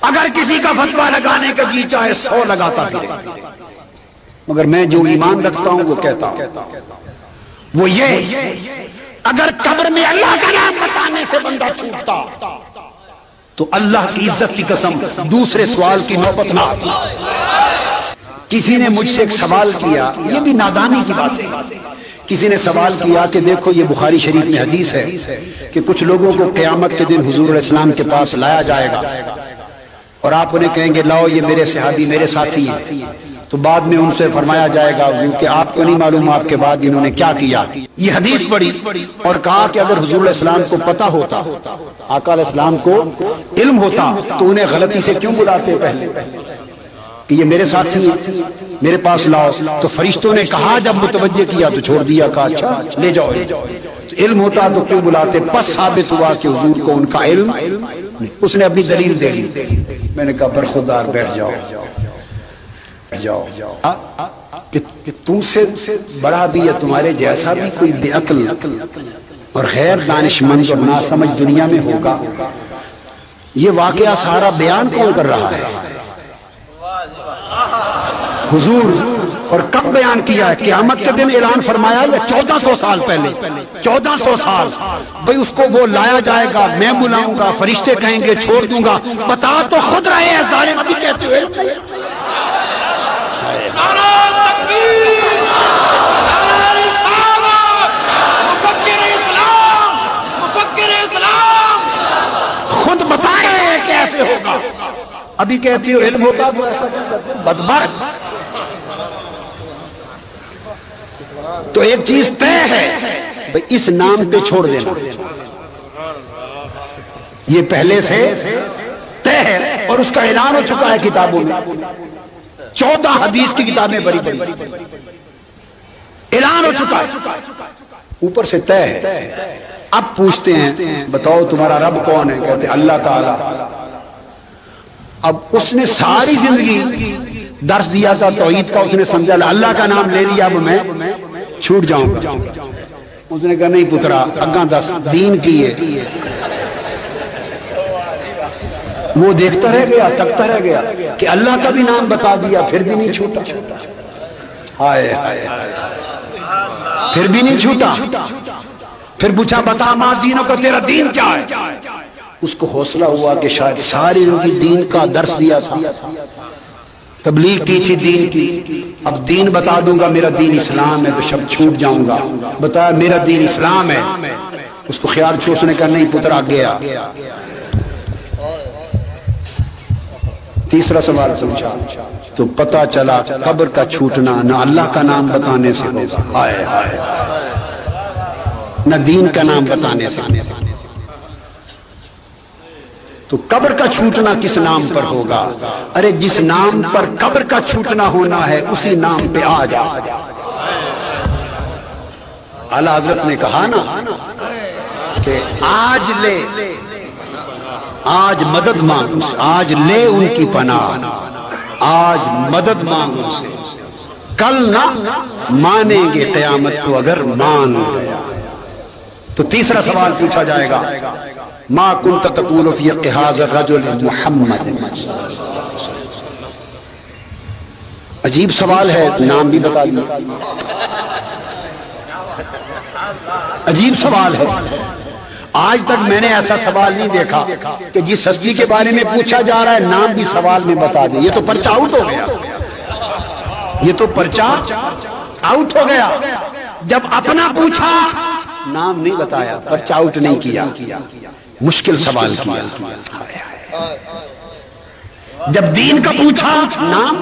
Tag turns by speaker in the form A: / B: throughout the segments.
A: اگر کسی کا فتویٰ لگانے کا جی چاہے 100 لگاتا پھرے، مگر میں جو ایمان رکھتا ہوں وہ کہتا ہوں وہ یہ، اگر قبر میں اللہ کا نام بتانے سے بندہ چھوٹتا تو اللہ کی عزت کی قسم دوسرے سوال کی نوبت نہ آتی۔ کسی نے مجھ سے ایک سوال کیا، یہ بھی نادانی کی بات ہے، کسی نے سوال کیا کہ دیکھو یہ بخاری شریف میں حدیث ہے کہ کچھ لوگوں کو قیامت کے دن حضور علیہ السلام کے پاس لایا جائے گا اور آپ انہیں کہیں گے لاؤ یہ میرے صحابی میرے ساتھی ہیں، تو بعد میں ان سے فرمایا جائے گا کہ آپ کو نہیں معلوم آپ کے بعد انہوں نے کیا کیا۔ یہ حدیث پڑھی اور کہا کہ اگر حضور علیہ السلام کو پتہ ہوتا، آقا علیہ السلام کو علم ہوتا تو انہیں غلطی سے کیوں بلاتے پہلے کہ یہ میرے ساتھی ہیں میرے پاس لاؤ؟ تو فرشتوں نے کہا جب متوجہ کیا تو چھوڑ دیا، کہا اچھا لے جاؤ۔ تو علم ہوتا تو کیوں بلاتے؟ پس ثابت ہوا کہ حضور کو ان کا علم نہیں۔ اس نے اپنی دلیل دے لی، میں نے کہا برخودار بیٹھ جاؤ کہ تم سے بڑا بھی یا تمہارے جیسا بھی کوئی بے عقل اور غیر دانش مند اور ناسمجھ دنیا میں ہوگا؟ یہ واقعہ سارا بیان کون کر رہا ہے؟ حضور۔ اور کب بیان کیا ہے؟ قیامت کے دن اعلان فرمایا یا 1400 سال پہلے؟ 1400 سال بھئی اس کو وہ لایا جائے گا، میں بلاؤں گا، فرشتے کہیں گے چھوڑ دوں گا۔ بتا تو خود رہے ہیں ظالم، ابھی کہتے ہوئے خود بتا رہے ہیں کیسے ہوگا، ابھی کہتی ہو علم ہوتا تو ایسا کرتے بدبخت۔ تو ایک چیز طے ہے بھئی اس نام پہ چھوڑ دینا، یہ پہلے سے طے ہے اور اس کا اعلان ہو چکا ہے کتابوں میں، 14 حدیث کی کتابیں بڑی بڑی اعلان ہو چکا ہے، اوپر سے طے ہے۔ اب پوچھتے ہیں بتاؤ تمہارا رب کون ہے؟ کہتے ہیں اللہ تعالیٰ۔ اب اس نے ساری زندگی درس دیا تھا توحید کا، اس نے سمجھا اللہ کا نام لے لیا اب میں چھوٹ جاؤں گا۔ اس نے کہا نہیں پترا اگاں دس دین کی ہے۔ وہ دیکھتا رہ گیا، تکتا رہ گیا کہ اللہ کا بھی نام بتا دیا پھر بھی نہیں چھوٹا، ہائے پھر بھی نہیں چھوٹا۔ پھر پوچھا بتا ماں دینوں کا تیرا دین کیا ہے؟ اس کو حوصلہ ہوا کہ شاید ساری زندگی دین کا درس دیا تھا، تبلیغ کی تھی دین کی، اب دین بتا دوں گا میرا دین اسلام ہے تو شب چھوٹ جاؤں گا۔ بتایا میرا دین اسلام ہے، اس کو خیال چھوڑنے کا نہیں پترا گیا۔ تیسرا سوال پوچھا تو پتا چلا قبر کا چھوٹنا نہ اللہ کا نام بتانے سے ہوگا، ہائے ہائے، نہ دین کا نام بتانے سے۔ تو قبر کا چھوٹنا کس نام پر ہوگا؟ ارے جس نام پر قبر کا چھوٹنا ہونا ہے اسی نام پہ آ جا۔ اعلیٰ حضرت نے کہا نا کہ آج لے، آج مدد مانگ، آج لے ان کی پناہ، آج مدد مانگ ان سے، کل نہ مانیں گے قیامت کو اگر مان گیا۔ تو تیسرا سوال پوچھا جائے گا ما کنت تقول فی اتخاذ الرجل محمد۔ عجیب سوال ہے، نام بھی بتا دیا، عجیب سوال ہے۔ آج تک میں نے ایسا سوال نہیں دیکھا کہ جس ہستی کے بارے میں پوچھا جا رہا ہے نام بھی سوال میں بتا دیں۔ یہ تو پرچہ آؤٹ ہو گیا، یہ تو پرچہ آؤٹ ہو گیا۔ جب اپنا پوچھا نام نہیں بتایا، پرچہ آؤٹ نہیں کیا، مشکل سوال کیا۔ جب دین کا پوچھا نام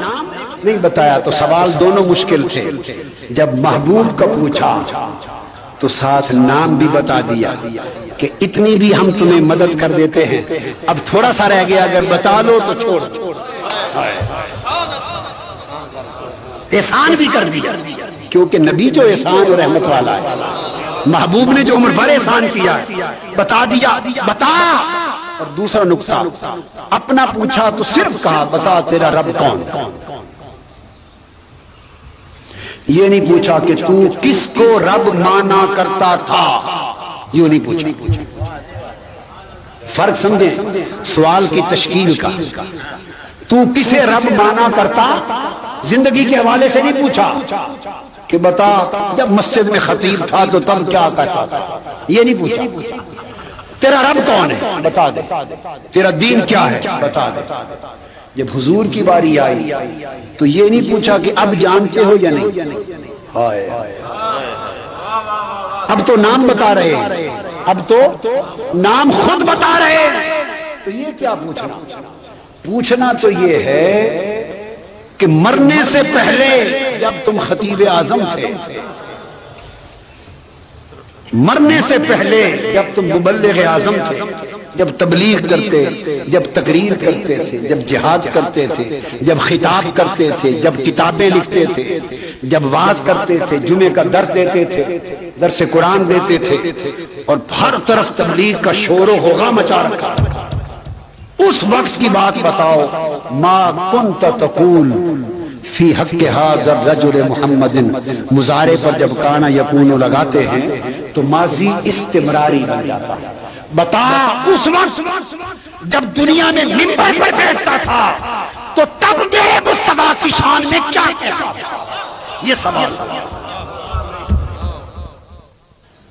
A: نہیں بتایا تو سوال دونوں مشکل تھے۔ جب محبوب کا پوچھا تو ساتھ نام بھی بتا دیا کہ اتنی بھی ہم تمہیں مدد کر دیتے ہیں، اب تھوڑا سا رہ گیا، اگر بتا لو تو چھوڑ۔ احسان بھی کر دیا، کیونکہ نبی جو احسان اور رحمت والا ہے، محبوب نے جو عمر بھر احسان کیا بتا دیا، بتا۔ اور دوسرا نقطہ، اپنا پوچھا تو صرف کہا بتا تیرا رب کون۔ یہ نہیں پوچھا کہ تو کس کو رب مانا کرتا تھا، یہ نہیں پوچھا۔ فرق سمجھیں سوال کی تشکیل کا. تو کسے رب مانا کرتا زندگی کے حوالے سے نہیں پوچھا کہ بتا جب مسجد میں خطیب تھا تو تب کیا کہتا تھا, یہ نہیں پوچھا. تیرا رب کون ہے بتا دے, تیرا دین کیا ہے بتا دے. جب حضور کی باری آئی تو یہ نہیں پوچھا کہ اب جانتے ہو یا نہیں, ہائے اب تو نام بتا رہے ہیں, اب تو نام خود بتا رہے ہیں, تو یہ کیا پوچھنا. پوچھنا تو یہ ہے کہ مرنے سے پہلے جب تم خطیب اعظم تھے, مرنے سے پہلے جب تم مبلغ اعظم تھے, جب تبلیغ کرتے, جب تقریر کرتے تھے, جب جہاد کرتے تھے, جب خطاب کرتے تھے, جب کتابیں لکھتے تھے, جب وعظ کرتے تھے, جمعے کا درس دیتے تھے, درس قرآن دیتے تھے, اور ہر طرف تبلیغ کا شور و غوغا مچا رکھا, اس وقت کی بات بتاؤ. ما کنت تقول فی حق ھذا الرجل محمد, مضارع پر جب کانا یکون لگاتے ہیں تو ماضی استمراری بن جاتا ہے. بتا اس وقت جب دنیا میں منبر پر بیٹھتا تھا تو تب میرے مصطفیٰ کی شان میں کیا کہتا تھا, یہ سوال.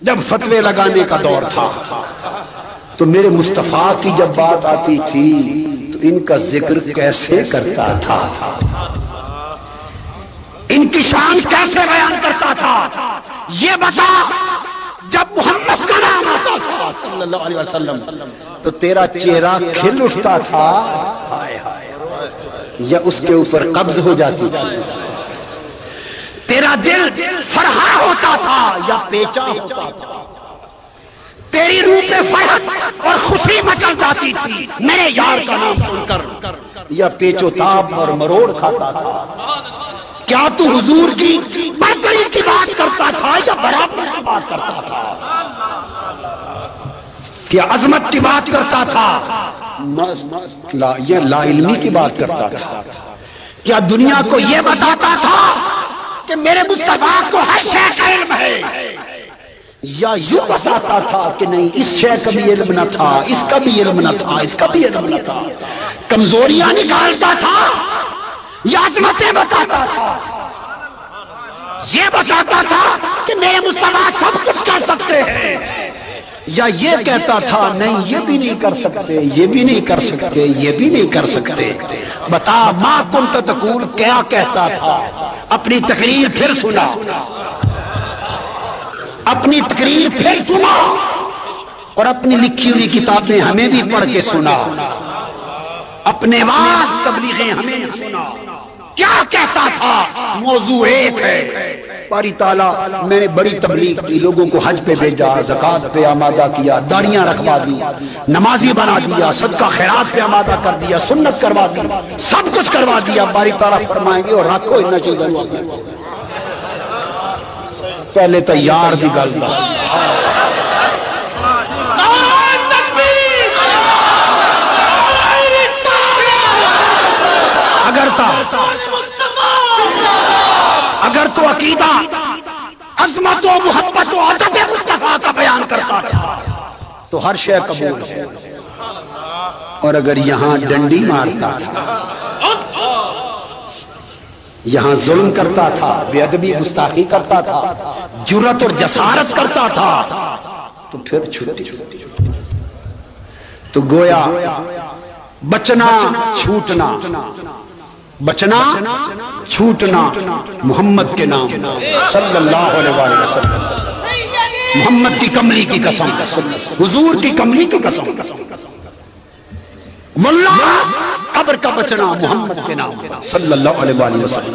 A: جب فتوے لگانے کا دور تھا تو میرے مصطفیٰ کی جب بات آتی تھی تو ان کا ذکر کیسے کرتا تھا, ان کی شان کیسے بیان کرتا تھا, یہ بتا. جب محمد کا نام آتا تھا صلی اللہ علیہ وسلم تو تیرا چہرہ کھل اٹھتا تھا یا اس کے اوپر قبض ہو جاتی تھی, تیرا دل فرحا ہوتا تھا یا پیچا ہوتا تھا, تیری روح پہ فرحت اور خوشی مچل جاتی تھی میرے یار کا نام سن کر, یا پیچو تاب اور مروڑ کھاتا تھا. کیا تو حضور کی برتری کی بات کرتا تھا یا برابر کی بات کرتا تھا, کیا عظمت کی بات کرتا تھا یا لا علمی کی بات کرتا تھا, کیا دنیا کو یہ بتاتا تھا کہ میرے مصطفیٰ کو ہر شے کا علم ہے, یا یوں بتاتا تھا کہ نہیں اس شے کا بھی علم نہ تھا, اس کا بھی علم نہ تھا, اس کا بھی علم نہ تھا, کمزوریاں نکالتا تھا یا عظمتیں بتاتا تھا, یہ بتاتا تھا کہ میرے مصطفیٰ سب کچھ کر سکتے ہیں, یا یہ کہتا تھا نہیں یہ بھی نہیں کر سکتے, یہ بھی نہیں کر سکتے, یہ بھی نہیں کر سکتے. بتا ما کنت تقول کیا کہتا تھا. اپنی تقریر پھر سنا, اپنی تقریر پھر سنا, اور اپنی لکھی ہوئی کتابیں ہمیں بھی پڑھ کے سنا, اپنے واز تبلیغیں ہمیں سنا. کیا کہتا تھا؟ موضوع ایک ہے. باری تعالیٰ میں نے بڑی تبلیغ کی, لوگوں کو حج پہ بھیجا, زکوٰۃ پہ آمادہ کیا, داڑیاں رکھوا دی, نمازی بنا دیا, صدقہ خیرات پہ آمادہ کر دیا, سنت کروا دی, سب کچھ کروا دیا. باری تعالیٰ فرمائیں گے اور رکھو ان چیزوں کو, پہلے تیار دی گل دس. اگر تو عقیدہ عظمت و محبت و ادب مصطفیٰ کا بیان کرتا تھا تو ہر شے قبول ہے, اور اگر یہاں ڈنڈی مارتا تھا, یہاں ظلم کرتا تھا, بے ادبی گستاخی کرتا تھا, جرأت اور جسارت کرتا تھا, تو پھر چھٹی. تو گویا بچنا چھوٹنا, بچنا چھوٹنا محمد کے نام صلی اللہ علیہ وسلم, محمد کی کملی کی قسم, حضور کی کملی کی قسم, واللہ قبر کا بچنا محمد کے نام صلی اللہ علیہ وسلم.